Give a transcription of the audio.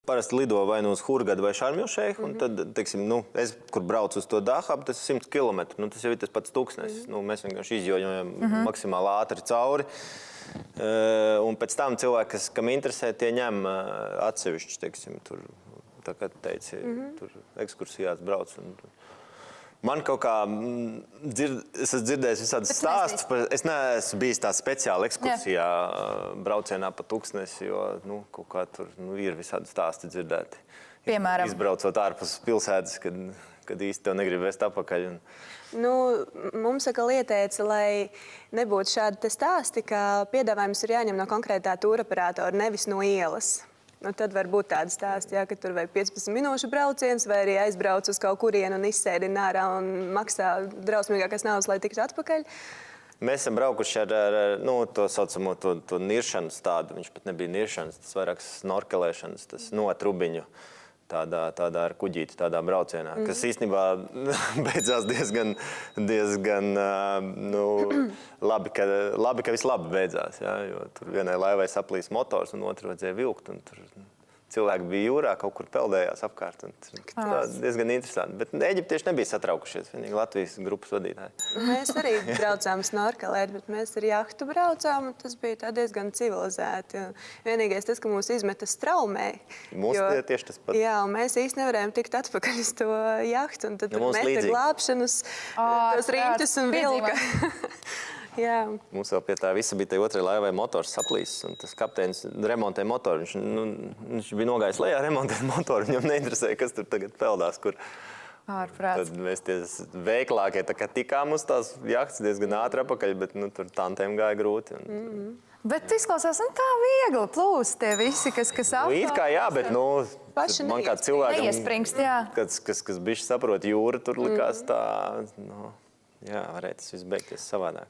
parasti lido vai nu uz Hurgadu vai Šarmilšeiku, un tad, teiksim, es, kur braucu uz to Dahabu, tas ir 100 kilometru, tas jau ir tas pats tūkstnesis. Mēs vienkārši izjojam maksimāli ātri cauri. Un pēc tam cilvēki, kam interesē, tie ņem atsevišķi, teiksim, tur, tā kā teici, tur ekskursijās brauc. Man kaut kā, es esmu dzirdējis visādas stāstus, es neesmu bijis tā speciāli ekskursijā braucienā pa tūkstnesi, jo, kaut kā tur ir visādi stāsti dzirdēti. Piemēram? Izbraucot ārpus pilsētas, kad īsti tev negrib vest apakaļ. Mums atkal ieteica, lai nebūtu šādi te stāsti, ka piedāvājums ir jāņem no konkrētā tūroperatora, nevis no ielas. Tad var būt tāda stāsta, ka tur vai 15 minūšu brauciens, vai arī aizbrauc uz kaut kurienu un izsēdina ārā un maksā drausmīgākas naudas, lai tiktu atpakaļ. Mēs esam braukuši ar to saucamo to niršanas tādu. Viņš pat nebija niršanas, tas vairāk snorkelēšanas, tas notrubiņu. Tādā ar kuģīti, tādā braucienā, kas īstenībā beidzās diezgan labi, ka viss labi beidzās, jo tur vienai laivai saplīs motors un otru vajadzēja vilkt, un tur cilvēki bija jūrā, kaut kur peldējās apkārt, un diezgan interesanti. Bet Eģiptieši nebija satraukušies, vienīgi Latvijas grupas vadītāji. Mēs arī braucām snorkelēt, bet mēs ar jahtu braucām, un tas bija tā diezgan civilizēti. Vienīgais tas, ka mūs izmeta straumē. Mūs tieši tas pats. Jā, un mēs īsti nevarējām tikt atpakaļ uz to jahtu, un tad tur meta glābšanas, tos riņķus un vilka. Jā. Mums vēl pie tā visa bija tai otrai laivai motors saplīsis, un tas kapteinis remontē motoru. Viņš bija nogājis lejā remontēt motoru, viņam neinteresēja, kas tur tagad peldās, kur. Ārprāts. Tad mēs tie veiklākie tikām uz tās jahtas diezgan ātri apakaļ, bet tur tantiem gāja grūti. Bet izklausās, tā viegli plūst tie visi, kas It kā jā, bet man kā cilvēkam, neiespringst, jā. Kas bišķi saprot jūru, tur likās tā, jā, varētu tas viss beigties savādāk.